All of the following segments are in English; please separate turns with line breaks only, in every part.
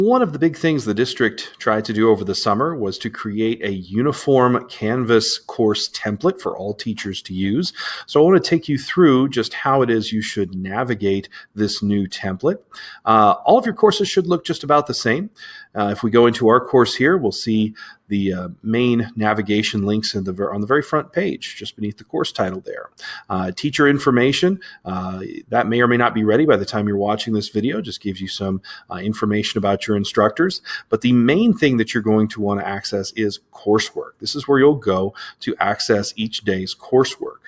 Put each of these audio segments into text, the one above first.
One of the big things the district tried to do over the summer was to create a uniform Canvas course template for all teachers to use. So I want to take you through just how it is you should navigate this new template. All of your courses should look just about the same. If we go into our course here, we'll see the main navigation links on the very front page, just beneath the course title there. Teacher information, that may or may not be ready by the time you're watching this video, just gives you some information about your instructors. But the main thing that you're going to want to access is coursework. This is where you'll go to access each day's coursework.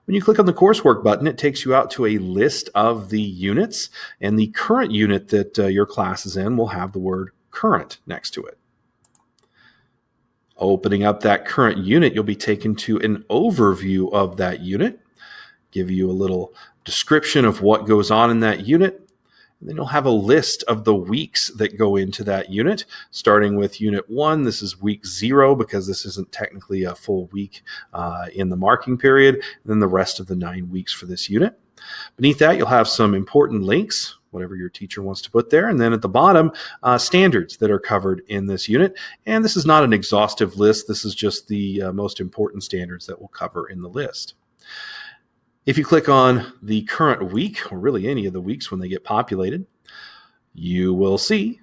When you click on the coursework button, it takes you out to a list of the units, and the current unit that your class is in will have the word current next to it. Opening up that current unit, you'll be taken to an overview of that unit, give you a little description of what goes on in that unit. And then you'll have a list of the weeks that go into that unit, starting with Unit 1. This is week 0 because this isn't technically a full week in the marking period, and then the rest of the 9 weeks for this unit. Beneath that, you'll have some important links, whatever your teacher wants to put there. And then at the bottom, standards that are covered in this unit. And this is not an exhaustive list. This is just the most important standards that we'll cover in the list. If you click on the current week, or really any of the weeks when they get populated, you will see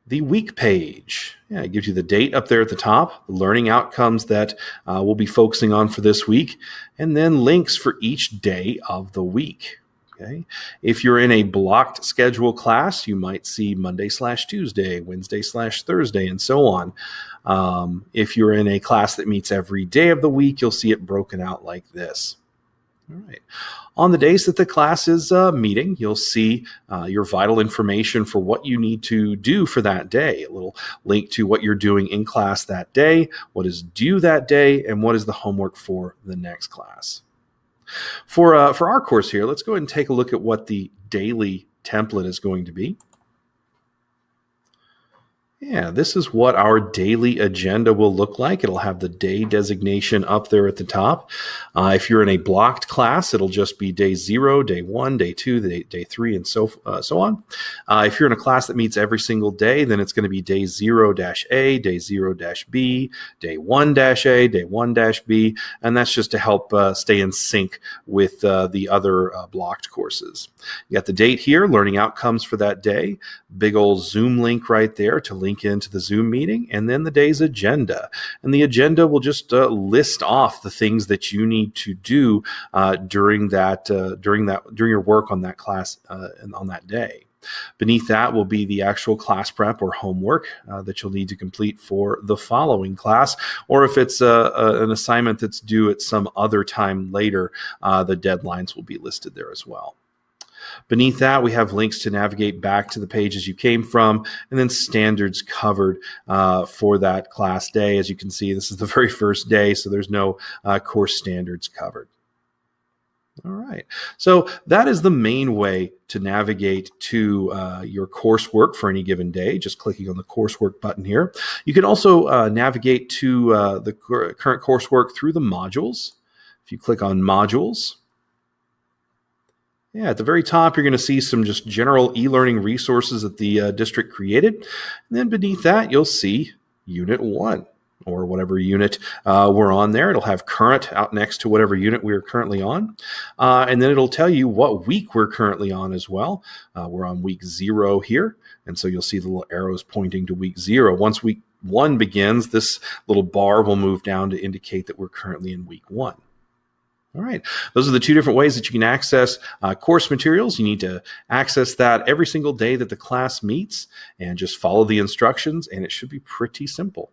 the week page. Yeah, it gives you the date up there at the top, the learning outcomes that we'll be focusing on for this week, and then links for each day of the week. Okay. If you're in a blocked schedule class, you might see Monday/Tuesday, Wednesday/Thursday, and so on. If you're in a class that meets every day of the week, you'll see it broken out like this. All right. On the days that the class is meeting, you'll see your vital information for what you need to do for that day. A little link to what you're doing in class that day, what is due that day, and what is the homework for the next class. For our course here, let's go ahead and take a look at what the daily template is going to be. Yeah, this is what our daily agenda will look like. It'll have the day designation up there at the top. If you're in a blocked class, it'll just be day 0, day 1, day 2, day 3, and so on. If you're in a class that meets every single day, then it's going to be day 0-A, day 0-B, day 1-A, day 1-B, and that's just to help stay in sync with the other blocked courses. You got the date here, learning outcomes for that day, big old Zoom link right there to link into the Zoom meeting, and then the day's agenda. And the agenda will just list off the things that you need to do during your work on that class and on that day. Beneath that will be the actual class prep or homework that you'll need to complete for the following class, or if it's an assignment that's due at some other time later, the deadlines will be listed there as well. Beneath that, we have links to navigate back to the pages you came from, and then standards covered for that class day. As you can see, this is the very first day, so there's no course standards covered. All right, so that is the main way to navigate to your coursework for any given day, just clicking on the coursework button here. You can also navigate to the current coursework through the modules. If you click on modules, yeah, at the very top, you're going to see some just general e-learning resources that the district created. And then beneath that, you'll see Unit 1, or whatever unit we're on there. It'll have current out next to whatever unit we're currently on. And then it'll tell you what week we're currently on as well. We're on week 0 here. And so you'll see the little arrows pointing to week 0. Once week 1 begins, this little bar will move down to indicate that we're currently in week 1. All right, those are the 2 different ways that you can access course materials. You need to access that every single day that the class meets, and just follow the instructions, and it should be pretty simple.